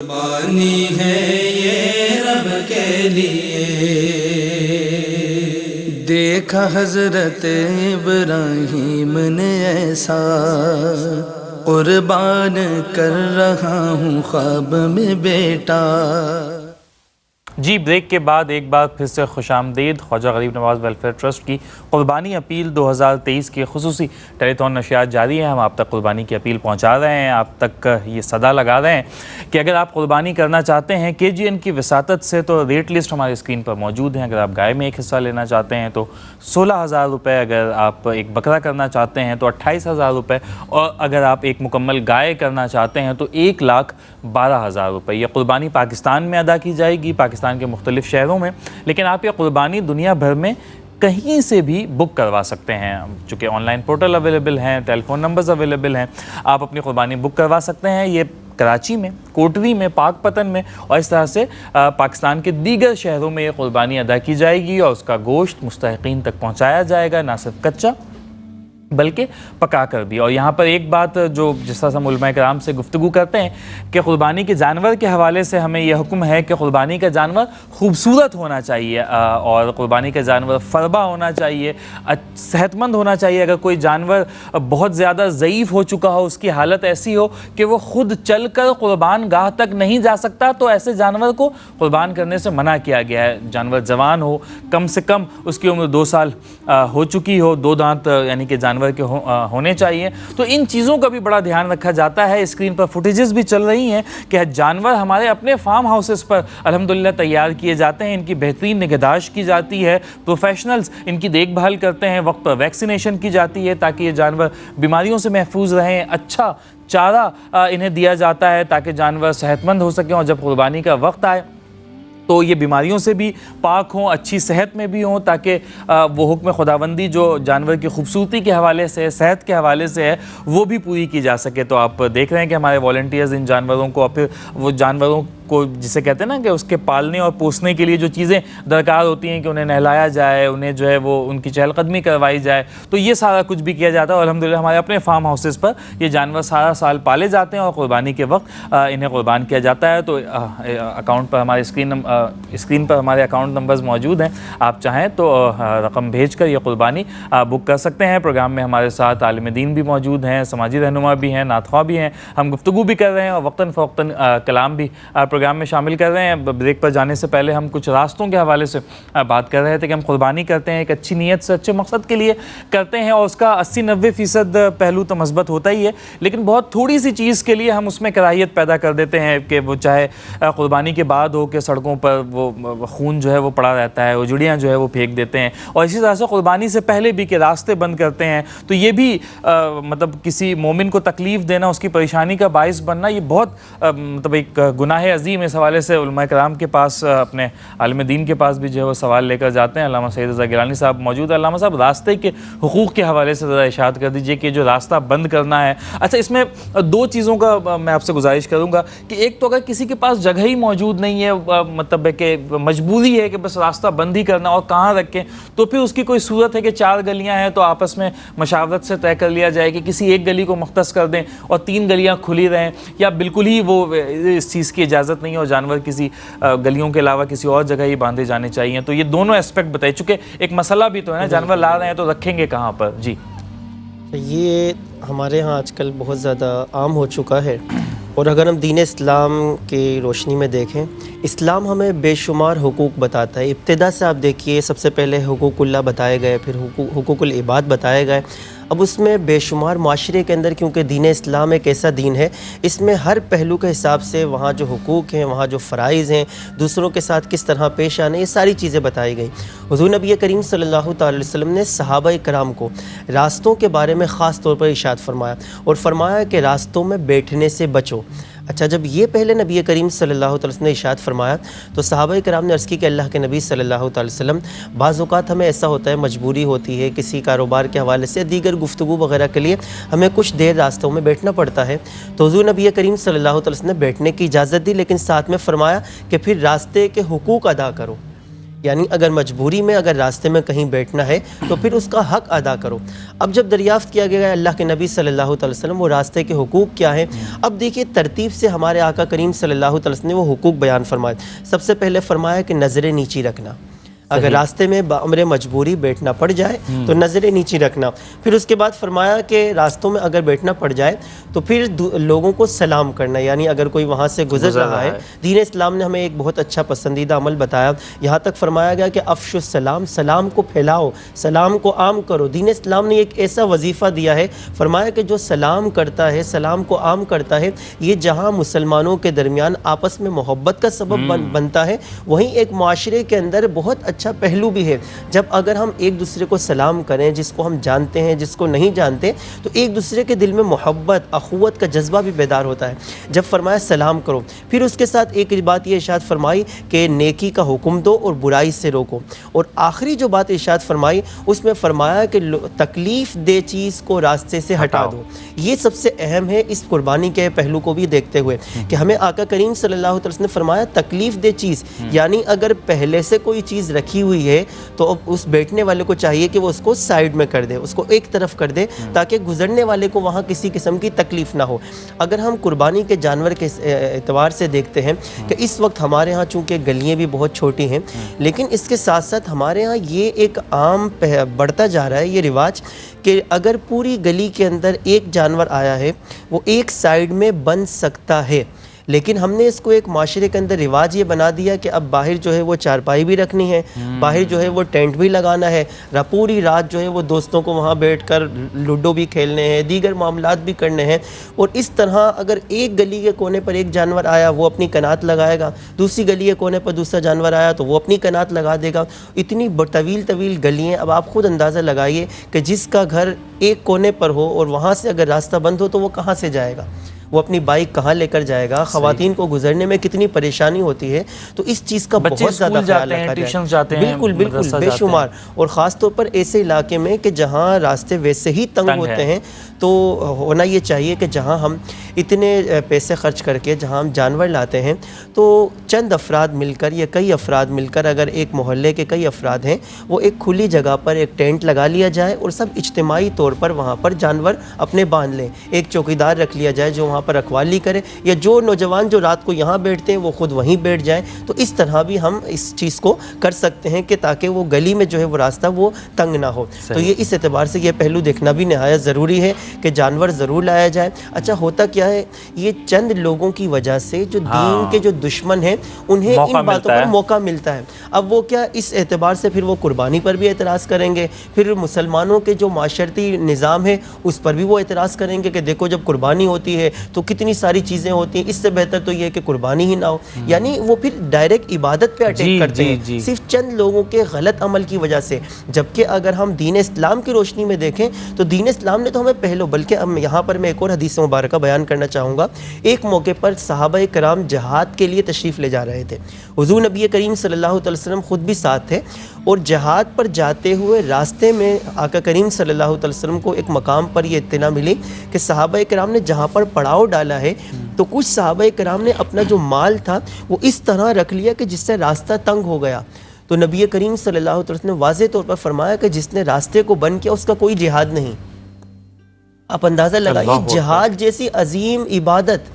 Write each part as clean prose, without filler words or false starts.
قربانی ہے یہ رب کے لیے، دیکھا حضرت ابراہیم نے ایسا، قربان کر رہا ہوں خواب میں بیٹا۔ جی بریک کے بعد ایک بار پھر سے خوش آمدید۔ خواجہ غریب نواز ویلفیئر ٹرسٹ کی قربانی اپیل 2023 کی خصوصی ٹیلی تھون نشریات جاری ہیں۔ ہم آپ تک قربانی کی اپیل پہنچا رہے ہیں، آپ تک یہ صدا لگا رہے ہیں کہ اگر آپ قربانی کرنا چاہتے ہیں KGN کی وساطت سے تو ریٹ لسٹ ہماری اسکرین پر موجود ہیں۔ اگر آپ گائے میں ایک حصہ لینا چاہتے ہیں تو 16,000 روپے، اگر آپ ایک بکرا کرنا چاہتے ہیں تو 28,000 روپے، اور اگر آپ ایک مکمل گائے کرنا چاہتے ہیں تو 1,12,000 روپے۔ یہ قربانی پاکستان میں ادا کی جائے گی، پاکستان کے مختلف شہروں میں، لیکن آپ یہ قربانی دنیا بھر میں کہیں سے بھی بک کروا سکتے ہیں۔ چونکہ آن لائن پورٹل اویلیبل ہیں، ٹیلی فون نمبرز اویلیبل ہیں، آپ اپنی قربانی بک کروا سکتے ہیں۔ یہ کراچی میں، کوٹری میں، پاک پتن میں اور اس طرح سے پاکستان کے دیگر شہروں میں یہ قربانی ادا کی جائے گی، اور اس کا گوشت مستحقین تک پہنچایا جائے گا، نہ صرف کچا بلکہ پکا کر بھی۔ اور یہاں پر ایک بات جو جس طرح سے ہم علماء کرام سے گفتگو کرتے ہیں کہ قربانی کے جانور کے حوالے سے ہمیں یہ حکم ہے کہ قربانی کا جانور خوبصورت ہونا چاہیے، اور قربانی کا جانور فربا ہونا چاہیے، صحت مند ہونا چاہیے۔ اگر کوئی جانور بہت زیادہ ضعیف ہو چکا ہو، اس کی حالت ایسی ہو کہ وہ خود چل کر قربان گاہ تک نہیں جا سکتا، تو ایسے جانور کو قربان کرنے سے منع کیا گیا ہے۔ جانور جوان ہو، کم سے کم اس کی عمر 2 سال ہو چکی ہو، 2 دانت یعنی کہ جانور کے ہونے چاہیے، تو ان چیزوں کا بھی بڑا دھیان رکھا جاتا ہے۔ اسکرین پر فوٹیجز بھی چل رہی ہیں کہ جانور ہمارے اپنے فارم ہاؤسز پر الحمدللہ تیار کیے جاتے ہیں، ان کی بہترین نگہداشت کی جاتی ہے، پروفیشنلز ان کی دیکھ بھال کرتے ہیں، وقت پر ویکسینیشن کی جاتی ہے تاکہ یہ جانور بیماریوں سے محفوظ رہیں، اچھا چارہ انہیں دیا جاتا ہے تاکہ جانور صحت مند ہو سکیں، اور جب قربانی کا وقت آئے تو یہ بیماریوں سے بھی پاک ہوں، اچھی صحت میں بھی ہوں، تاکہ وہ حکم خداوندی جو جانور کی خوبصورتی کے حوالے سے، صحت کے حوالے سے ہے، وہ بھی پوری کی جا سکے۔ تو آپ دیکھ رہے ہیں کہ ہمارے والنٹیئرز ان جانوروں کو، اور پھر وہ جانوروں کو جسے کہتے ہیں نا کہ اس کے پالنے اور پوسنے کے لیے جو چیزیں درکار ہوتی ہیں کہ انہیں نہلایا جائے، انہیں جو ہے وہ ان کی چہل قدمی کروائی جائے، تو یہ سارا کچھ بھی کیا جاتا ہے۔ اور الحمدللہ ہمارے اپنے فارم ہاؤسز پر یہ جانور سارا سال پالے جاتے ہیں، اور قربانی کے وقت انہیں قربان کیا جاتا ہے۔ تو اکاؤنٹ پر ہمارے اسکرین پر ہمارے اکاؤنٹ نمبرز موجود ہیں، آپ چاہیں تو رقم بھیج کر یہ قربانی بک کر سکتے ہیں۔ پروگرام میں ہمارے ساتھ عالم دین بھی موجود ہیں، سماجی رہنما بھی ہیں، نعت خواہ بھی ہیں، ہم گفتگو بھی کر رہے ہیں اور وقتاً فوقتاً کلام بھی پروگرام میں شامل کر رہے ہیں۔ بریک پر جانے سے پہلے ہم کچھ راستوں کے حوالے سے بات کر رہے تھے کہ ہم قربانی کرتے ہیں ایک اچھی نیت سے، اچھے مقصد کے لیے کرتے ہیں، اور اس کا 80-90% پہلو تو مثبت ہوتا ہی ہے، لیکن بہت تھوڑی سی چیز کے لیے ہم اس میں کراہیت پیدا کر دیتے ہیں کہ وہ چاہے قربانی کے بعد ہو کہ سڑکوں پر وہ خون جو ہے وہ پڑا رہتا ہے، اجڑیاں جو ہے وہ پھینک دیتے ہیں، اور اسی طرح سے قربانی سے پہلے بھی کہ راستے بند کرتے ہیں، تو یہ بھی مطلب کسی مومن کو تکلیف دینا، اس کی پریشانی کا باعث بننا، یہ بہت مطلب ایک گناہ عظیم۔ اس حوالے سے علماء کرام کے پاس، اپنے عالم دین کے پاس بھی جو ہے وہ سوال لے کر جاتے ہیں۔ علامہ سید رضا گیلانی صاحب موجود ہیں۔ علامہ صاحب، راستے کے حقوق کے حوالے سے ذرا ارشاد کر دیجئے کہ جو راستہ بند کرنا ہے، اچھا اس میں 2 چیزوں کا میں آپ سے گزارش کروں گا کہ ایک تو اگر کسی کے پاس جگہ ہی موجود نہیں ہے، مطلب ہے کہ مجبوری ہے کہ بس راستہ بند ہی کرنا اور کہاں رکھیں، تو پھر اس کی کوئی صورت ہے کہ 4 گلیاں ہیں تو آپس میں مشاورت سے طے کر لیا جائے کہ کسی ایک گلی کو مختص کر دیں اور 3 گلیاں کھلی رہیں، یا بالکل ہی وہ اس چیز کی اجازت نہیں ہے اور جانور کسی گلیوں کے علاوہ کسی اور جگہ ہی باندھے جانے چاہیے؟ تو یہ دونوں اسپیکٹ بتائیے، چونکہ ایک مسئلہ بھی تو ہے نا، جانور لا رہے ہیں تو رکھیں گے کہاں پر؟ جی، یہ ہمارے ہاں آج کل بہت زیادہ عام ہو چکا ہے، اور اگر ہم دین اسلام کی روشنی میں دیکھیں، اسلام ہمیں بے شمار حقوق بتاتا ہے۔ ابتدا سے آپ دیکھیے، سب سے پہلے حقوق اللہ بتائے گئے، پھر حقوق العباد بتائے گئے، اب اس میں بے شمار معاشرے کے اندر، کیونکہ دین اسلام ایک ایسا دین ہے، اس میں ہر پہلو کے حساب سے وہاں جو حقوق ہیں، وہاں جو فرائض ہیں، دوسروں کے ساتھ کس طرح پیش آنے، یہ ساری چیزیں بتائی گئیں۔ حضور نبی کریم صلی اللہ تعالی علیہ وسلم نے صحابہ کرام کو راستوں کے بارے میں خاص طور پر ارشاد فرمایا، اور فرمایا کہ راستوں میں بیٹھنے سے بچو۔ اچھا، جب یہ پہلے نبی کریم صلی اللہ تعالی وسلم نے ارشاد فرمایا تو صحابہ کرام نے عرض کی کہ اللہ کے نبی صلی اللہ تعالی وسلم، بعض اوقات ہمیں ایسا ہوتا ہے، مجبوری ہوتی ہے کسی کاروبار کے حوالے سے، دیگر گفتگو وغیرہ کے لیے ہمیں کچھ دیر راستوں میں بیٹھنا پڑتا ہے، تو حضور نبی کریم صلی اللہ تعالی وسلم نے بیٹھنے کی اجازت دی، لیکن ساتھ میں فرمایا کہ پھر راستے کے حقوق ادا کرو۔ یعنی اگر مجبوری میں اگر راستے میں کہیں بیٹھنا ہے تو پھر اس کا حق ادا کرو۔ اب جب دریافت کیا گیا ہے اللہ کے نبی صلی اللہ علیہ وسلم وہ راستے کے حقوق کیا ہیں، اب دیکھیے ترتیب سے ہمارے آقا کریم صلی اللہ علیہ وسلم نے وہ حقوق بیان فرمائے۔ سب سے پہلے فرمایا کہ نظریں نیچی رکھنا، اگر راستے میں بامر مجبوری بیٹھنا پڑ جائے تو نظریں نیچی رکھنا۔ پھر اس کے بعد فرمایا کہ راستوں میں اگر بیٹھنا پڑ جائے تو پھر لوگوں کو سلام کرنا، یعنی اگر کوئی وہاں سے گزر رہا ہے، دین اسلام نے ہمیں ایک بہت اچھا پسندیدہ عمل بتایا، یہاں تک فرمایا گیا کہ افش السلام، سلام کو پھیلاؤ، سلام کو عام کرو۔ دین اسلام نے ایک ایسا وظیفہ دیا ہے، فرمایا کہ جو سلام کرتا ہے، سلام کو عام کرتا ہے، یہ جہاں مسلمانوں کے درمیان آپس میں محبت کا سبب بنتا ہے، وہیں ایک معاشرے کے اندر بہت اچھا پہلو بھی ہے۔ جب اگر ہم ایک دوسرے کو سلام کریں، جس کو ہم جانتے ہیں جس کو نہیں جانتے، تو ایک دوسرے کے دل میں محبت اخوت کا جذبہ بھی بیدار ہوتا ہے۔ جب فرمایا سلام کرو، پھر اس کے ساتھ ایک بات یہ ارشاد فرمائی کہ نیکی کا حکم دو اور برائی سے روکو، اور آخری جو بات ارشاد فرمائی اس میں فرمایا کہ تکلیف دہ چیز کو راستے سے ہٹا دو۔ یہ سب سے اہم ہے اس قربانی کے پہلو کو بھی دیکھتے ہوئے کہ ہمیں آقا کریم صلی اللہ علیہ وسلم نے فرمایا تکلیف دہ چیز، یعنی اگر پہلے سے کوئی چیز رکھی ہوئی ہے تو اب اس بیٹھنے والے کو چاہیے کہ وہ اس کو سائیڈ میں کر دے، اس کو ایک طرف کر دے، تاکہ گزرنے والے کو وہاں کسی قسم کی تکلیف نہ ہو۔ اگر ہم قربانی کے جانور کے اعتبار سے دیکھتے ہیں کہ اس وقت ہمارے ہاں چونکہ گلیاں بھی بہت چھوٹی ہیں، لیکن اس کے ساتھ ساتھ ہمارے ہاں یہ ایک عام بڑھتا جا رہا ہے یہ رواج کہ اگر پوری گلی کے اندر ایک جانور آیا ہے وہ ایک سائیڈ میں بن سکتا ہے، لیکن ہم نے اس کو ایک معاشرے کے اندر رواج یہ بنا دیا کہ اب باہر جو ہے وہ چارپائی بھی رکھنی ہے، باہر جو ہے وہ ٹینٹ بھی لگانا ہے، پوری رات جو ہے وہ دوستوں کو وہاں بیٹھ کر لوڈو بھی کھیلنے ہیں، دیگر معاملات بھی کرنے ہیں۔ اور اس طرح اگر ایک گلی کے کونے پر ایک جانور آیا وہ اپنی کنات لگائے گا، دوسری گلی کے کونے پر دوسرا جانور آیا تو وہ اپنی کنات لگا دے گا۔ اتنی طویل گلیاں، اب آپ خود اندازہ لگائیے کہ جس کا گھر ایک کونے پر ہو اور وہاں سے اگر راستہ بند ہو تو وہ کہاں سے جائے گا، وہ اپنی بائک کہاں لے کر جائے گا؟ خواتین کو گزرنے میں کتنی پریشانی ہوتی ہے، تو اس چیز کا بہت زیادہ خیال رکھا جائے۔ بالکل بے شمار، اور خاص طور پر ایسے علاقے میں کہ جہاں راستے ویسے ہی تنگ ہوتے ہیں، تو ہونا یہ چاہیے کہ جہاں ہم اتنے پیسے خرچ کر کے جہاں ہم جانور لاتے ہیں تو چند افراد مل کر یا کئی افراد مل کر، اگر ایک محلے کے کئی افراد ہیں، وہ ایک کھلی جگہ پر ایک ٹینٹ لگا لیا جائے اور سب اجتماعی طور پر وہاں پر جانور اپنے باندھ لیں، ایک چوکیدار رکھ لیا جائے جو وہاں پر رکھوالی کرے، یا جو نوجوان جو رات کو یہاں بیٹھتے ہیں وہ خود وہیں بیٹھ جائیں۔ تو اس طرح بھی ہم اس چیز کو کر سکتے ہیں کہ تاکہ وہ گلی میں جو ہے وہ راستہ وہ تنگ نہ ہو۔ تو یہ اس اعتبار سے یہ پہلو دیکھنا بھی نہایت ضروری ہے کہ جانور ضرور لایا جائے۔ اچھا ہوتا کیا ہے، یہ چند لوگوں کی وجہ سے جو دین کے جو دشمن ہیں انہیں ان باتوں پر موقع ملتا ہے۔ اب وہ کیا، اس اعتبار سے پھر وہ قربانی پر بھی اعتراض کریں گے، پھر مسلمانوں کے جو معاشرتی نظام ہے اس پر بھی وہ اعتراض کریں گے کہ دیکھو جب قربانی ہوتی ہے تو کتنی ساری چیزیں ہوتی ہیں، اس سے بہتر تو یہ کہ قربانی ہی نہ ہو۔ یعنی وہ پھر ڈائریکٹ عبادت پہ اٹیک کرتے ہیں صرف چند لوگوں کے غلط عمل کی وجہ سے۔ جبکہ اگر ہم دین اسلام کی روشنی میں دیکھیں تو دین اسلام نے تو ہمیں بلکہ یہاں پر میں ایک اور حدیث مبارکہ بیان کرنا چاہوں گا۔ ایک موقع پر صحابہ کرام جہاد کے لیے تشریف لے جا رہے تھے، حضور نبی کریم صلی اللہ علیہ وسلم خود بھی ساتھ تھے، اور جہاد پر جاتے ہوئے راستے میں آقا کریم صلی اللہ علیہ وسلم کو ایک مقام پر یہ اطلاع ملی کہ صحابہ کرام نے جہاں پر پڑاؤ ڈالا ہے تو کچھ صحابہ کرام نے اپنا جو مال تھا وہ اس طرح رکھ لیا کہ جس سے راستہ تنگ ہو گیا۔ تو نبی کریم صلی اللہ علیہ وسلم نے واضح طور پر فرمایا کہ جس نے راستے کو بند کیا اس کا کوئی جہاد نہیں۔ آپ اندازہ لگائیے، جہاد جیسی عظیم عبادت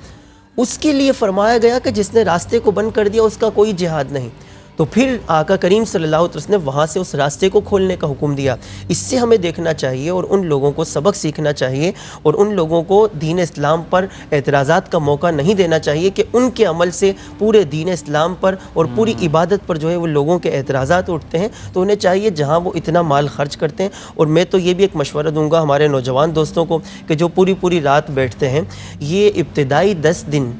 اس کے لیے فرمایا گیا کہ جس نے راستے کو بند کر دیا اس کا کوئی جہاد نہیں۔ تو پھر آقا کریم صلی اللہ علیہ وسلم نے وہاں سے اس راستے کو کھولنے کا حکم دیا۔ اس سے ہمیں دیکھنا چاہیے اور ان لوگوں کو سبق سیکھنا چاہیے اور ان لوگوں کو دین اسلام پر اعتراضات کا موقع نہیں دینا چاہیے کہ ان کے عمل سے پورے دین اسلام پر اور پوری عبادت پر جو ہے وہ لوگوں کے اعتراضات اٹھتے ہیں۔ تو انہیں چاہیے جہاں وہ اتنا مال خرچ کرتے ہیں، اور میں تو یہ بھی ایک مشورہ دوں گا ہمارے نوجوان دوستوں کو کہ جو پوری رات بیٹھتے ہیں، یہ ابتدائی 10 دن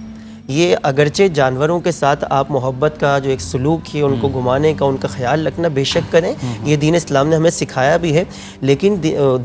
یہ اگرچہ جانوروں کے ساتھ آپ محبت کا جو ایک سلوک ہے ان کو گھمانے کا، ان کا خیال رکھنا بے شک کریں، یہ دین اسلام نے ہمیں سکھایا بھی ہے، لیکن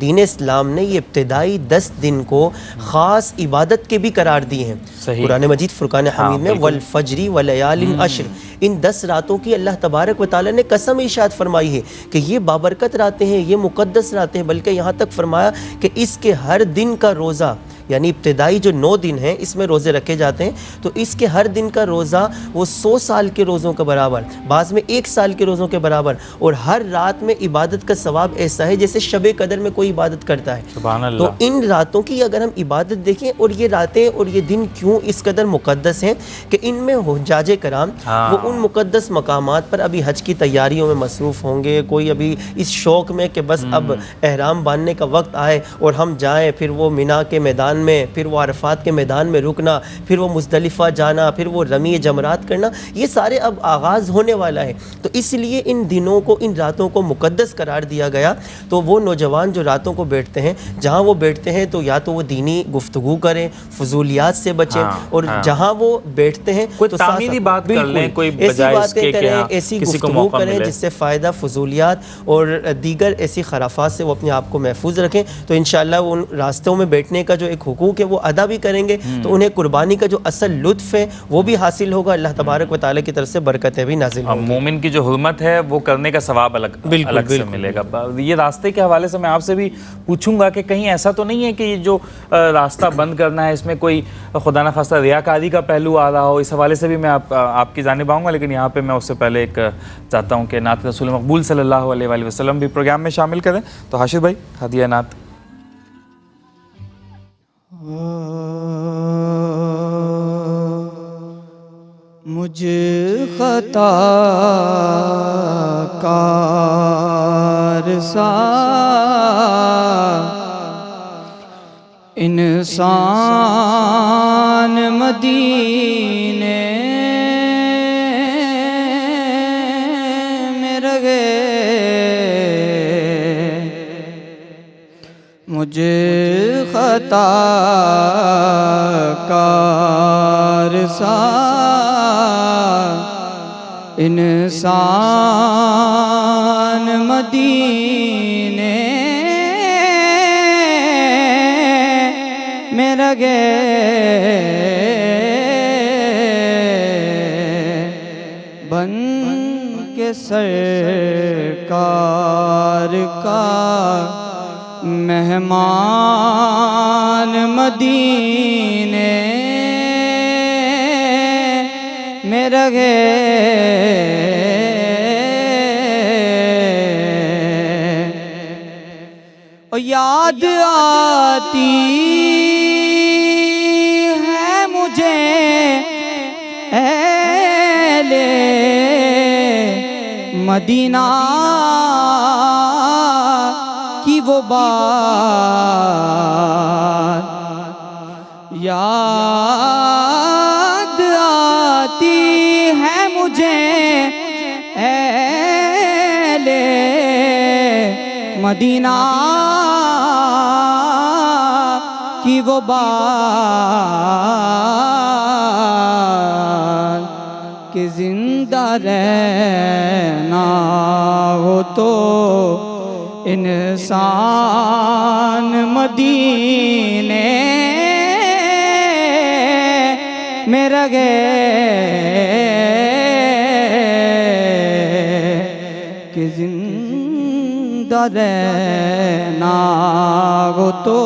دین اسلام نے یہ ابتدائی 10 دن کو خاص عبادت کے بھی قرار دی ہیں۔ قرآن مجید فرقان حمید میں والفجر ولیال عشر، ان 10 راتوں کی اللہ تبارک و تعالی نے قسم ارشاد فرمائی ہے کہ یہ بابرکت راتیں ہیں، یہ مقدس راتیں ہیں، بلکہ یہاں تک فرمایا کہ اس کے ہر دن کا روزہ یعنی ابتدائی جو 9 دن ہیں اس میں روزے رکھے جاتے ہیں، تو اس کے ہر دن کا روزہ وہ 100 سال کے روزوں کے برابر، بعض میں 1 سال کے روزوں کے برابر، اور ہر رات میں عبادت کا ثواب ایسا ہے جیسے شب قدر میں کوئی عبادت کرتا ہے۔ سبحان اللہ۔ تو ان راتوں کی اگر ہم عبادت دیکھیں، اور یہ راتیں اور یہ دن کیوں اس قدر مقدس ہیں کہ ان میں حجاج کرام وہ ان مقدس مقامات پر ابھی حج کی تیاریوں میں مصروف ہوں گے، کوئی ابھی اس شوق میں کہ بس اب احرام باندھنے کا وقت آئے اور ہم جائیں، پھر وہ مینا کے میدان میں، پھر وہ عرفات کے میدان میں رکنا، پھر وہ مزدلفہ جانا، پھر وہ رمی جمرات کرنا، یہ سارے اب آغاز ہونے والا ہے۔ تو اس لیے ان دنوں کو، ان راتوں کو مقدس قرار دیا گیا۔ تو وہ نوجوان جو راتوں کو بیٹھتے ہیں، جہاں وہ بیٹھتے ہیں تو یا تو وہ دینی گفتگو کریں، فضولیات سے بچیں، اور جہاں وہ بیٹھتے ہیں کوئی تو تعمیری بات کر لیں، کوئی ایسی بجائے اس باتیں کے کہ کریں، ایسی کسی کو گفتگو موقع کریں ملے جس سے فائدہ، فضولیات اور دیگر ایسی خرافات سے وہ اپنے آپ کو محفوظ رکھیں، تو انشاءاللہ وہ ان راستوں میں بیٹھنے کا جو ایک حقوق ہے وہ ادا بھی کریں گے، تو انہیں قربانی کا جو اصل لطف ہے وہ بھی حاصل ہوگا، اللہ تبارک و تعالیٰ کی طرف سے برکتیں بھی نازل ہوں گی۔ مومن کی جو حرمت ہے وہ کرنے کا ثواب الگ سے ملے گا۔ یہ راستے کے حوالے سے میں آپ سے بھی پوچھوں گا کہ کہیں ایسا تو نہیں ہے کہ یہ جو راستہ بند کرنا ہے اس میں کوئی خدا نخواستہ ریاکاری کا پہلو آ رہا ہو؟ اس حوالے سے بھی میں آپ کی جانب آؤں گا، لیکن یہاں پہ میں اس سے پہلے ایک چاہتا ہوں کہ نعت رسول مقبول صلی اللہ علیہ وآلہ وسلم بھی پروگرام میں شامل کریں۔ تو حاشر بھائی، ہدیہ نعت۔ مجھ خطا کار سا انسان مدینے میں رہے، مجھ خطا کار سا انسان مدینے میں رہے، بن کے سرکار کا مہمان مدینے میں رہے، یاد آتی ہے مجھے اہل مدینہ کی وہ بات، یاد آتی ہے مجھے اہل مدینہ کی وہ بات کہ زندہ رہنا ہو تو انسان مدینے میں رہے، کہ زندہ رہنا ہو تو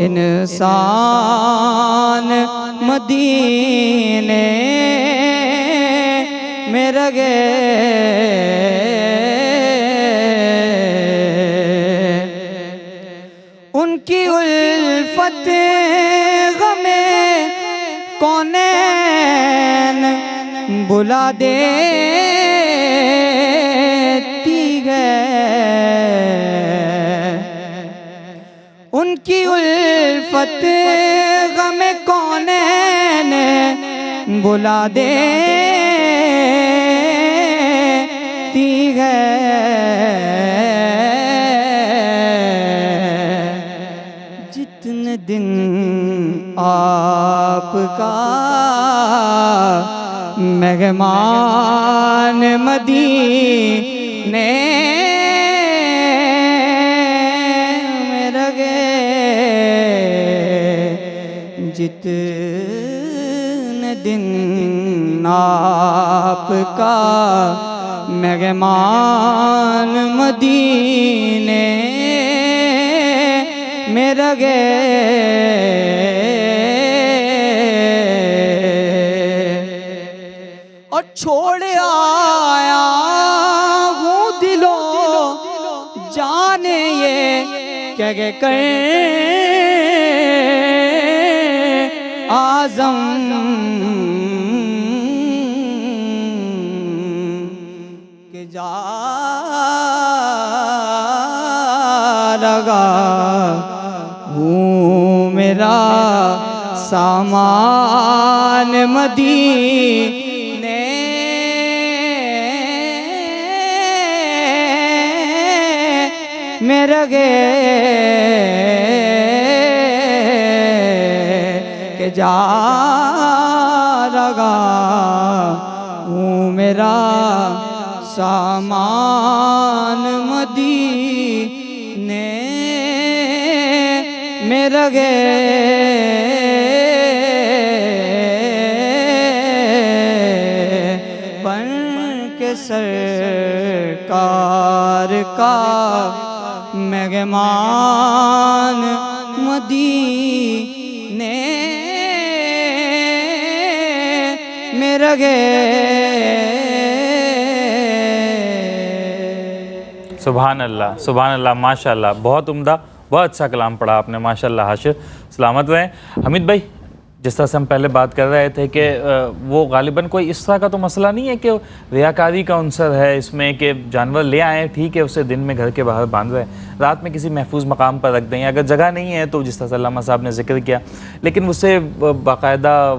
انسان مدینے میں رہے، ان کی الفت غم کونین بلا دیتی ہے، ان کی الفت غم کونین بلا دیتی ہے، جتنے دن آپ کا مہمان مدینے میں رہے، جتنے دن آپ کا مہمان مدینے میں رگے اور چھوڑ آیا ہوں دلوں جانے یہ کیا کہ کر آزم کہ جا لگا ہوں میرا سامان مدینے میں رگے کہ جا لگا ہوں میرا سامان مدینے میں رگے بن کے سرکار کا مہمان مدینے میں رگے سبحان اللہ ماشاء اللہ، بہت عمدہ، بہت اچھا کلام پڑھا آپ نے ماشاء اللہ۔ حاشر سلامت رہیں۔ حمید بھائی، جس طرح سے ہم پہلے بات کر رہے تھے کہ وہ غالباً کوئی اس طرح کا تو مسئلہ نہیں ہے کہ ریاکاری کا عنصر ہے اس میں کہ جانور لے آئیں، ٹھیک ہے، اسے دن میں گھر کے باہر باندھ رہے ہیں، رات میں کسی محفوظ مقام پر رکھ دیں، اگر جگہ نہیں ہے تو جس طرح سے علامہ صاحب نے ذکر کیا، لیکن اسے باقاعدہ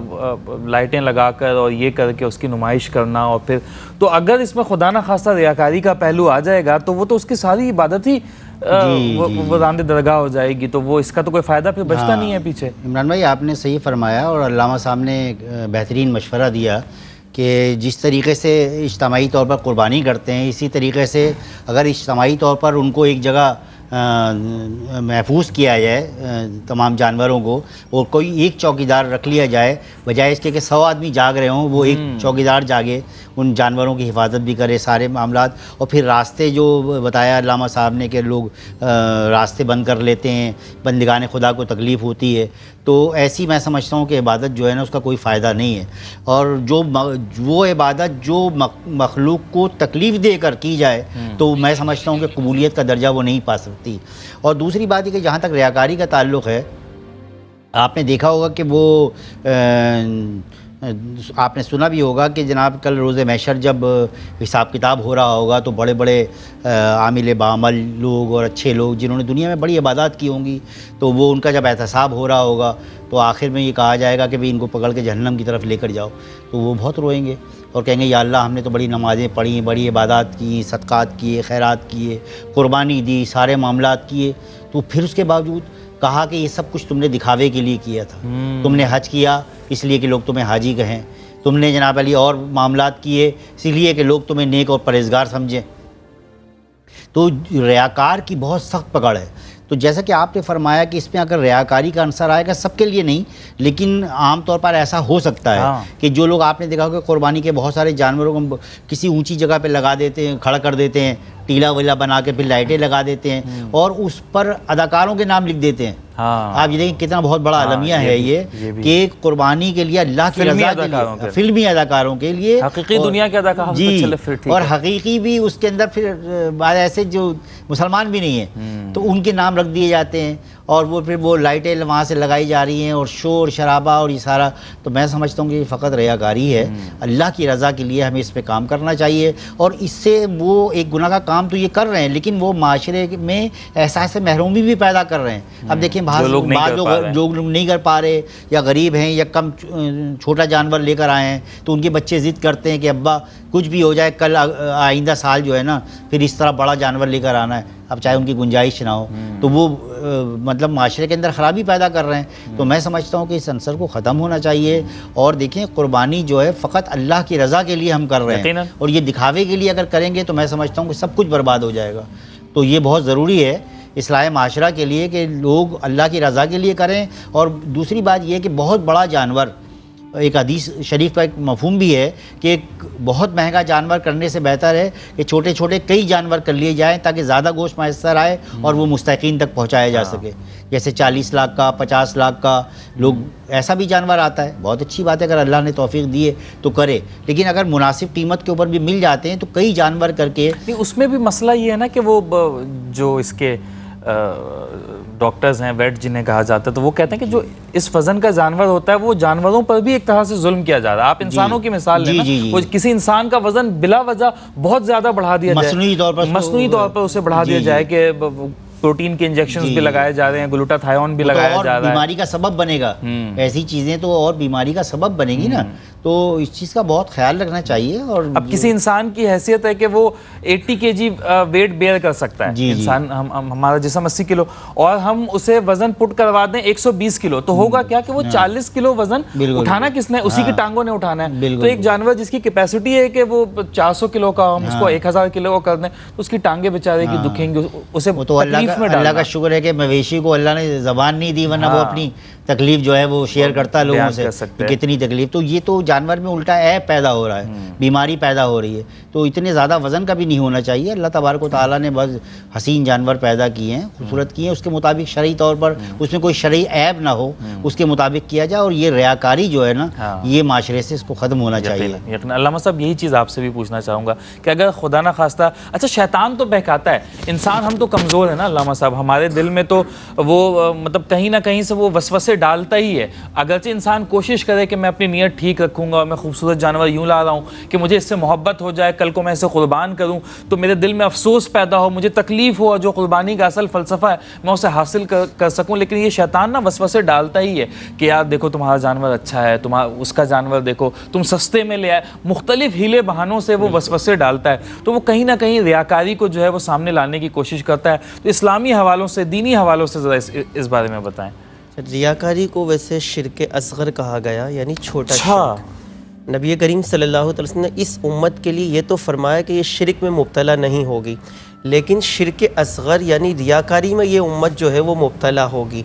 لائٹیں لگا کر اور یہ کر کے اس کی نمائش کرنا، اور پھر تو اگر اس میں خدا نہ خواستہ ریاکاری کا پہلو آ جائے گا تو وہ تو اس کی ساری عبادت ہی وہ راندِ درگاہ ہو جائے گی، تو وہ اس کا تو کوئی فائدہ پھر بچتا نہیں ہے پیچھے۔ عمران بھائی، آپ نے صحیح فرمایا، اور علامہ صاحب نے ایک بہترین مشورہ دیا کہ جس طریقے سے اجتماعی طور پر قربانی کرتے ہیں، اسی طریقے سے اگر اجتماعی طور پر ان کو ایک جگہ محفوظ کیا جائے تمام جانوروں کو، اور کوئی ایک چوکیدار رکھ لیا جائے، بجائے اس کے کہ 100 آدمی جاگ رہے ہوں، وہ ایک چوکیدار جاگے، ان جانوروں کی حفاظت بھی کرے سارے معاملات، اور پھر راستے جو بتایا علامہ صاحب نے کہ لوگ راستے بند کر لیتے ہیں، بندگان خدا کو تکلیف ہوتی ہے، تو ایسی میں سمجھتا ہوں کہ عبادت جو ہے نا اس کا کوئی فائدہ نہیں ہے، اور وہ عبادت جو مخلوق کو تکلیف دے کر کی جائے تو میں سمجھتا ہوں کہ قبولیت کا درجہ وہ نہیں پا سکتی۔ اور دوسری بات یہ کہ جہاں تک ریاکاری کا تعلق ہے، آپ نے دیکھا ہوگا کہ وہ آپ نے سنا بھی ہوگا کہ جناب کل روز محشر جب حساب کتاب ہو رہا ہوگا تو بڑے بڑے عامل بعمل لوگ اور اچھے لوگ جنہوں نے دنیا میں بڑی عبادات کی ہوں گی، تو وہ ان کا جب احتساب ہو رہا ہوگا تو آخر میں یہ کہا جائے گا کہ بھئی ان کو پکڑ کے جہنم کی طرف لے کر جاؤ، تو وہ بہت روئیں گے اور کہیں گے یا اللہ ہم نے تو بڑی نمازیں پڑھی، بڑی عبادات کی، صدقات کیے، خیرات کیے، قربانی دی، سارے معاملات کیے، تو پھر اس کے باوجود کہا کہ یہ سب کچھ تم نے دکھاوے کے لیے کیا تھا، تم نے حج کیا اس لیے کہ لوگ تمہیں حاجی کہیں، تم نے جناب علی اور معاملات کیے اسی لیے کہ لوگ تمہیں نیک اور پرہیزگار سمجھیں۔ تو ریاکار کی بہت سخت پکڑ ہے۔ تو جیسا کہ آپ نے فرمایا کہ اس میں اگر ریاکاری کا عنصر آئے گا، سب کے لیے نہیں لیکن عام طور پر ایسا ہو سکتا ہے کہ جو لوگ آپ نے دیکھا ہوگا قربانی کے بہت سارے جانوروں کو کسی اونچی جگہ پہ لگا دیتے ہیں، کھڑا کر دیتے ہیں، ٹیلا ویلا بنا کے پھر لائٹیں لگا دیتے ہیں اور اس پر اداکاروں کے نام لکھ دیتے ہیں۔ آپ یہ دیکھیں کتنا بہت بڑا المیہ ہے یہ کہ قربانی کے لیے اللہ کی رضا کے لیے، فلمی اداکاروں کے لیے، حقیقی دنیا کے اداکار جی، اور حقیقی بھی اس کے اندر پھر بعض ایسے جو مسلمان بھی نہیں ہیں تو ان کے نام رکھ دیے جاتے ہیں، اور وہ پھر وہ لائٹیں وہاں سے لگائی جا رہی ہیں اور شور شرابہ اور یہ سارا۔ تو میں سمجھتا ہوں کہ یہ فقط ریاکاری ہے۔ اللہ کی رضا کے لیے ہمیں اس پہ کام کرنا چاہیے، اور اس سے وہ ایک گناہ کا کام تو یہ کر رہے ہیں لیکن وہ معاشرے میں احساس محرومی بھی پیدا کر رہے ہیں۔ اب دیکھیں بعض لوگ نہیں کر پا رہے یا غریب ہیں یا کم چھوٹا جانور لے کر آئے ہیں تو ان کے بچے ضد کرتے ہیں کہ ابا کچھ بھی ہو جائے کل آئندہ سال جو ہے نا پھر اس طرح بڑا جانور لے کر آنا ہے، اب چاہے ان کی گنجائش نہ ہو، تو وہ مطلب معاشرے کے اندر خرابی پیدا کر رہے ہیں۔ تو میں سمجھتا ہوں کہ اس عنصر کو ختم ہونا چاہیے، اور دیکھیں قربانی جو ہے فقط اللہ کی رضا کے لیے ہم کر رہے ہیں، اور یہ دکھاوے کے لیے اگر کریں گے تو میں سمجھتا ہوں کہ سب کچھ برباد ہو جائے گا۔ تو یہ بہت ضروری ہے اصلاح معاشرہ کے لیے کہ لوگ اللہ کی رضا کے لیے کریں۔ اور دوسری بات یہ کہ بہت بڑا جانور ایک حدیث شریف کا ایک مفہوم بھی ہے کہ ایک بہت مہنگا جانور کرنے سے بہتر ہے کہ چھوٹے چھوٹے کئی جانور کر لیے جائیں تاکہ زیادہ گوشت میسر آئے اور وہ مستحقین تک پہنچایا جا سکے. جیسے 40 لاکھ کا 50 لاکھ کا لوگ ایسا بھی جانور آتا ہے. بہت اچھی بات ہے اگر اللہ نے توفیق دی ہے تو کرے, لیکن اگر مناسب قیمت کے اوپر بھی مل جاتے ہیں تو کئی جانور کر کے. اس میں بھی مسئلہ یہ ہے نا کہ وہ جو اس کے ڈاکٹرز ہیں, ویٹ جنہیں کہا جاتا ہے, تو وہ کہتے ہیں کہ جو اس وزن کا جانور ہوتا ہے وہ جانوروں پر بھی ایک طرح سے ظلم کیا جا رہا ہے. آپ انسانوں کی مثال لیں نا, وہ کسی انسان کا وزن بلا وجہ بہت زیادہ بڑھا دیا جائے, مصنوعی طور پر اسے بڑھا دیا جائے کہ پروٹین کے انجیکشنز بھی لگائے جا رہے ہیں, گلوٹاتھائیون بھی لگایا جا رہا ہے. بیماری کا سبب بنے گا, ایسی چیزیں تو اور بیماری کا سبب بنے گی نا. تو اس چیز کا بہت خیال رکھنا چاہیے. اور اب کسی انسان کی حیثیت ہے کہ وہ 80 kg ویٹ بیئر کر سکتا ہے انسان, ہمارا جسم 80 کلو, اور ہم اسے وزن پٹ کروا دیں 120 کلو, تو ہوگا کیا کہ وہ 40 کلو وزن اٹھانا کس نے, اسی کی ٹانگوں نے اٹھانا ہے. تو ایک جانور جس کی کیپیسٹی ہے کہ وہ 400 کلو کا, ہم اس کو 1000 کلو کا کر دیں تو اس کی ٹانگیں بیچارے کی دکھیں گی, اسے تکلیف میں ڈالنا. اللہ کا شکر ہے کہ مویشی کو اللہ نے زبان نہیں دی, ورنہ وہ اپنی تکلیف جو ہے وہ شیئر کرتا ہے لوگوں سے, کتنی تکلیف. تو یہ تو جانور میں الٹا عیب پیدا ہو رہا ہے, بیماری پیدا ہو رہی ہے. تو اتنے زیادہ وزن کا بھی نہیں ہونا چاہیے. اللہ تبارک و تعالیٰ نے بس حسین جانور پیدا کیے ہیں, خوبصورت کیے ہیں, اس کے مطابق شرعی طور پر اس میں کوئی شرعی عیب نہ ہو, اس کے مطابق کیا جائے. اور یہ ریاکاری جو ہے نا, یہ معاشرے سے اس کو ختم ہونا چاہیے. علامہ صاحب یہی چیز آپ سے بھی پوچھنا چاہوں گا کہ اگر خدا نہ خواستہ, اچھا شیطان تو بہکاتا ہے, انسان ہم تو کمزور ہے نا علامہ صاحب, ہمارے دل میں تو وہ مطلب کہیں نہ کہیں سے وہ وسوسے ڈالتا ہی ہے. اگرچہ انسان کوشش کرے کہ میں اپنی نیت ٹھیک رکھوں گا, میں خوبصورت جانور یوں لا رہا ہوں کہ مجھے اس سے محبت ہو جائے, کل کو میں اسے قربان کروں تو میرے دل میں افسوس پیدا ہو, مجھے تکلیف ہو, جو قربانی کا اصل فلسفہ ہے میں اسے حاصل کر سکوں. لیکن یہ شیطان نا وسوسے ڈالتا ہی ہے کہ یار دیکھو تمہارا جانور اچھا ہے, اس کا جانور دیکھو تم سستے میں لے آئے, مختلف ہیلے بہانوں سے وہ وسوسے ڈالتا ہے. تو وہ کہیں نہ کہیں ریاکاری کو جو ہے وہ سامنے لانے کی کوشش کرتا ہے. تو اسلامی حوالوں سے, دینی حوالوں سے ذرا اس بارے میں بتائیں. ریاکاری کو ویسے شرک اصغر کہا گیا, یعنی چھوٹا شرک. نبی کریم صلی اللہ علیہ وسلم نے اس امت کے لیے یہ تو فرمایا کہ یہ شرک میں مبتلا نہیں ہوگی, لیکن شرک اصغر یعنی ریاکاری میں یہ امت جو ہے وہ مبتلا ہوگی.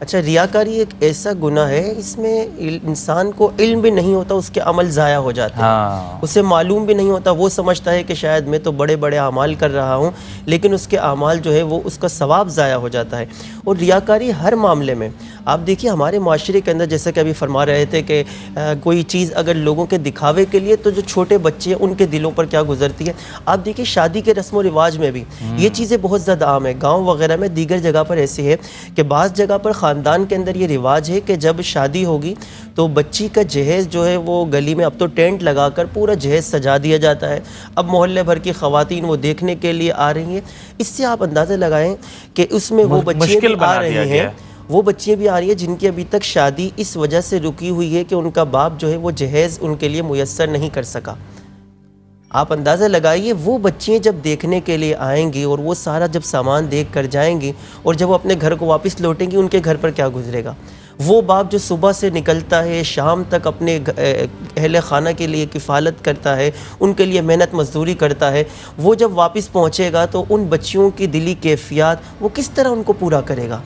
اچھا, ریاکاری ایک ایسا گناہ ہے, اس میں انسان کو علم بھی نہیں ہوتا, اس کے عمل ضائع ہو جاتے ہیں, اسے معلوم بھی نہیں ہوتا. وہ سمجھتا ہے کہ شاید میں تو بڑے بڑے اعمال کر رہا ہوں, لیکن اس کے اعمال جو ہے وہ اس کا ثواب ضائع ہو جاتا ہے. اور ریاکاری ہر معاملے میں آپ دیکھیے, ہمارے معاشرے کے اندر جیسا کہ ابھی فرما رہے تھے کہ کوئی چیز اگر لوگوں کے دکھاوے کے لیے, تو جو چھوٹے بچے ہیں ان کے دلوں پر کیا گزرتی ہے. آپ دیکھیے شادی کے رسم و رواج میں بھی یہ چیزیں بہت زیادہ عام ہیں. گاؤں وغیرہ میں, دیگر جگہ پر ایسی ہے کہ بعض جگہ پر خاندان کے اندر یہ رواج ہے کہ جب شادی ہوگی تو بچی کا جہیز جو ہے وہ گلی میں اب تو ٹینٹ لگا کر پورا جہیز سجا دیا جاتا ہے. اب محلے بھر کی خواتین وہ دیکھنے کے لیے آ رہی ہیں. اس سے آپ اندازہ لگائیں کہ اس میں وہ بچیاں بھی آ رہی ہیں, وہ بچیاں بھی آ رہی ہیں جن کی ابھی تک شادی اس وجہ سے رکی ہوئی ہے کہ ان کا باپ جو ہے وہ جہیز ان کے لیے میسر نہیں کر سکا. آپ اندازہ لگائیے, وہ بچیاں جب دیکھنے کے لیے آئیں گی اور وہ سارا جب سامان دیکھ کر جائیں گی, اور جب وہ اپنے گھر کو واپس لوٹیں گی, ان کے گھر پر کیا گزرے گا. وہ باپ جو صبح سے نکلتا ہے, شام تک اپنے اہل خانہ کے لیے کفالت کرتا ہے, ان کے لیے محنت مزدوری کرتا ہے, وہ جب واپس پہنچے گا تو ان بچیوں کی دلی کیفیات وہ کس طرح ان کو پورا کرے گا.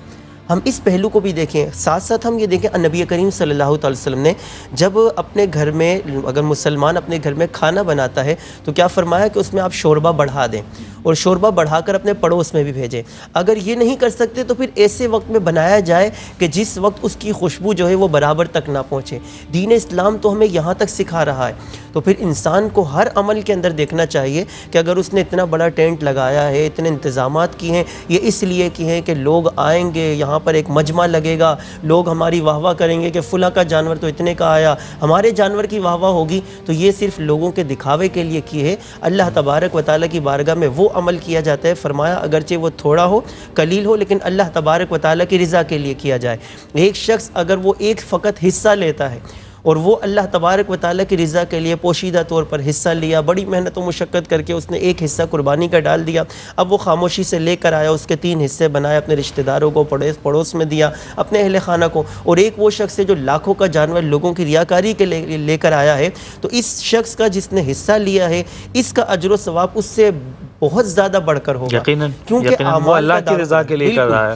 ہم اس پہلو کو بھی دیکھیں, ساتھ ساتھ ہم یہ دیکھیں نبی کریم صلی اللہ علیہ وسلم نے جب اپنے گھر میں, اگر مسلمان اپنے گھر میں کھانا بناتا ہے تو کیا فرمایا کہ اس میں آپ شوربہ بڑھا دیں, اور شوربہ بڑھا کر اپنے پڑوس میں بھی بھیجیں. اگر یہ نہیں کر سکتے تو پھر ایسے وقت میں بنایا جائے کہ جس وقت اس کی خوشبو جو ہے وہ برابر تک نہ پہنچے. دین اسلام تو ہمیں یہاں تک سکھا رہا ہے. تو پھر انسان کو ہر عمل کے اندر دیکھنا چاہیے کہ اگر اس نے اتنا بڑا ٹینٹ لگایا ہے, اتنے انتظامات کیے ہیں, یہ اس لیے کیے ہیں کہ لوگ آئیں گے, یہاں پر ایک مجمع لگے گا, لوگ ہماری واہ واہ کریں گے کہ فلاں کا جانور تو اتنے کا آیا, ہمارے جانور کی واہ واہ ہوگی. تو یہ صرف لوگوں کے دکھاوے کے لیے کیے ہے. اللہ تبارک و تعالیٰ کی بارگاہ میں وہ عمل کیا جاتا ہے, فرمایا اگرچہ وہ تھوڑا ہو, قلیل ہو, لیکن اللہ تبارک و تعالیٰ کی رضا کے لیے کیا جائے. ایک شخص اگر وہ ایک فقط حصہ لیتا ہے اور وہ اللہ تبارک و تعالیٰ کی رضا کے لیے پوشیدہ طور پر حصہ لیا, بڑی محنت و مشقت کر کے اس نے ایک حصہ قربانی کا ڈال دیا, اب وہ خاموشی سے لے کر آیا, اس کے 3 حصے بنائے, اپنے رشتہ داروں کو پڑوس میں دیا, اپنے اہل خانہ کو. اور ایک وہ شخص ہے جو لاکھوں کا جانور لوگوں کی ریاکاری کے لے کر آیا ہے, تو اس شخص کا جس نے حصہ لیا ہے, اس کا اجر و ثواب اس سے بہت زیادہ بڑھ کر ہوگا, یقیناً کیونکہ وہ اللہ کی رضا کے لیے کر رہا ہے.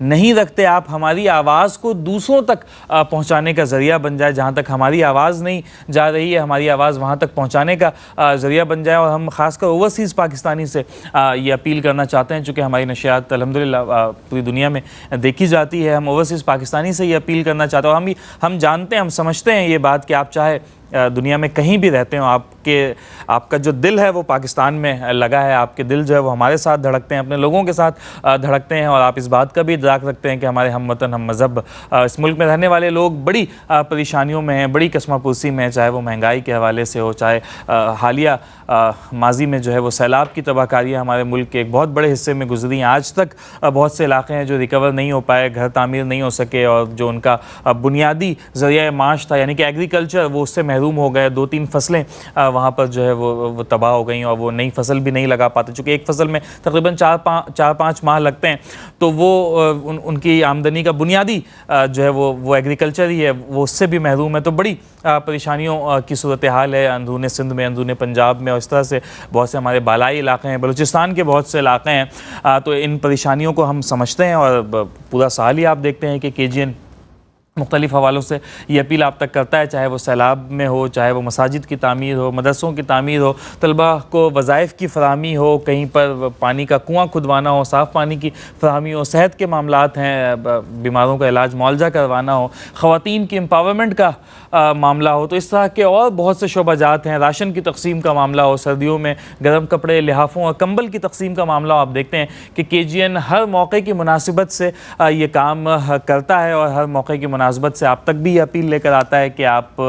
نہیں رکھتے, آپ ہماری آواز کو دوسروں تک پہنچانے کا ذریعہ بن جائے. جہاں تک ہماری آواز نہیں جا رہی ہے, ہماری آواز وہاں تک پہنچانے کا ذریعہ بن جائے. اور ہم خاص کر اوورسیز پاکستانی سے یہ اپیل کرنا چاہتے ہیں, چونکہ ہماری نشریات الحمدللہ پوری دنیا میں دیکھی جاتی ہے. ہم اوورسیز پاکستانی سے یہ اپیل کرنا چاہتے ہیں, اور ہم جانتے ہیں, ہم سمجھتے ہیں یہ بات کہ آپ چاہے دنیا میں کہیں بھی رہتے ہوں, آپ کا جو دل ہے وہ پاکستان میں لگا ہے. آپ کے دل جو ہے وہ ہمارے ساتھ دھڑکتے ہیں, اپنے لوگوں کے ساتھ دھڑکتے ہیں. اور آپ اس بات کا بھی ادراک رکھتے ہیں کہ ہمارے ہم وطن, ہم مذہب, اس ملک میں رہنے والے لوگ بڑی پریشانیوں میں ہیں, بڑی کسمہ پرسی میں ہیں, چاہے وہ مہنگائی کے حوالے سے ہو, چاہے حالیہ ماضی میں جو ہے وہ سیلاب کی تباہ کاریاں ہمارے ملک کے ایک بہت بڑے حصے میں گزری ہیں. آج تک بہت سے علاقے ہیں جو ریکور نہیں ہو پائے, گھر تعمیر نہیں ہو سکے, اور جو ان کا بنیادی ذریعہ معاش تھا یعنی کہ ایگریکلچر, وہ اس سے محروم ہو گئے. 2-3 فصلیں وہاں پر جو ہے وہ تباہ ہو گئیں, اور وہ نئی فصل بھی نہیں لگا پاتے, چونکہ ایک فصل میں تقریباً 4-5 ماہ لگتے ہیں. تو وہ ان کی آمدنی کا بنیادی جو ہے وہ ایگریکلچر ہی ہے, وہ اس سے بھی محروم ہے. تو بڑی پریشانیوں کی صورتحال ہے اندرون سندھ میں, اندرون پنجاب میں, اور اس طرح سے بہت سے ہمارے بالائی علاقے ہیں, بلوچستان کے بہت سے علاقے ہیں. تو ان پریشانیوں کو ہم سمجھتے ہیں, اور پورا سال ہی آپ دیکھتے ہیں کہ KGN مختلف حوالوں سے یہ اپیل آپ تک کرتا ہے, چاہے وہ سیلاب میں ہو, چاہے وہ مساجد کی تعمیر ہو, مدرسوں کی تعمیر ہو, طلبہ کو وظائف کی فراہمی ہو, کہیں پر پانی کا کنواں کھدوانا ہو, صاف پانی کی فراہمی ہو, صحت کے معاملات ہیں, بیماروں کا علاج معالجہ کروانا ہو, خواتین کی امپاورمنٹ کا معاملہ ہو. تو اس طرح کے اور بہت سے شعبہ جات ہیں, راشن کی تقسیم کا معاملہ ہو, سردیوں میں گرم کپڑے, لحافوں اور کمبل کی تقسیم کا معاملہ ہو. آپ دیکھتے ہیں کہ KGN ہر موقع کی مناسبت سے یہ کام کرتا ہے, اور ہر موقع کی مناسبت سے آپ تک بھی یہ اپیل لے کر آتا ہے کہ آپ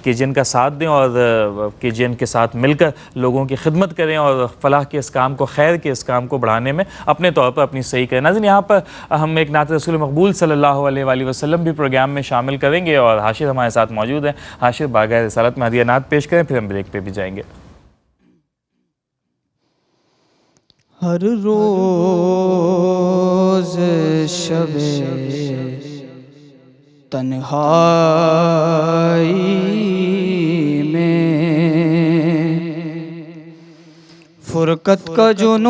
KGN کا ساتھ دیں, اور KGN کے ساتھ مل کر لوگوں کی خدمت کریں, اور فلاح کے اس کام کو, خیر کے اس کام کو بڑھانے میں اپنے طور پر اپنی صحیح کریں. ناظرین, یہاں پر ہم ایک نعت رسول مقبول صلی اللہ علیہ وآلہ وسلم بھی پروگرام میں شامل کریں گے, اور حاشر ہمارے ساتھ موجود ہیں. حاشر بارگاہ رسالت میں ہدیہ نعت پیش کریں, پھر ہم بریک پہ بھی جائیں گے. ہر روز شب تنہائی میں فرقت کا جنون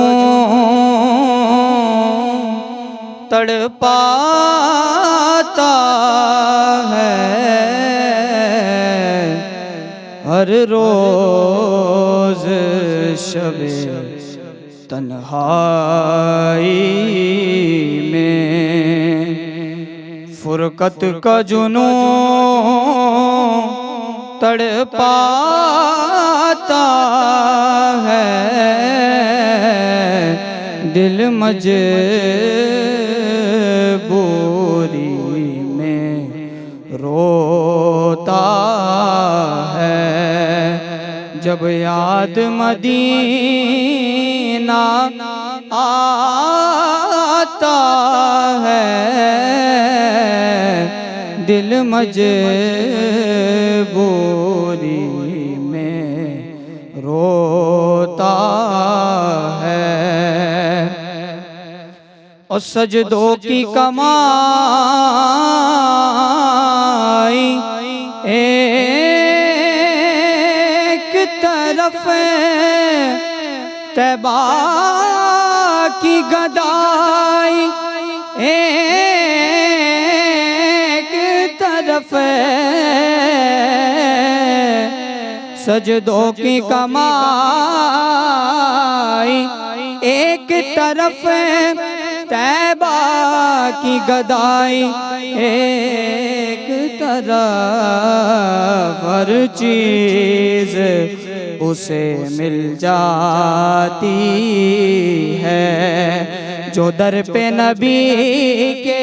تڑپاتا ہے. ہر روز شب تنہائی میں فرقت کا جنون تڑپاتا ہے. دل مجبوری میں روتا ہے. جب یاد مدینہ آتا ہے, دل مجبوری میں روتا ہے. اور سجدوں کی کمائی ایک طرف طیبہ کی گدائی ایک طرف سجدوں کی کمائی ایک طرف طیبہ کی گدائی ایک طرف. ہر چیز اسے مل جاتی ہے جو در پہ نبی کے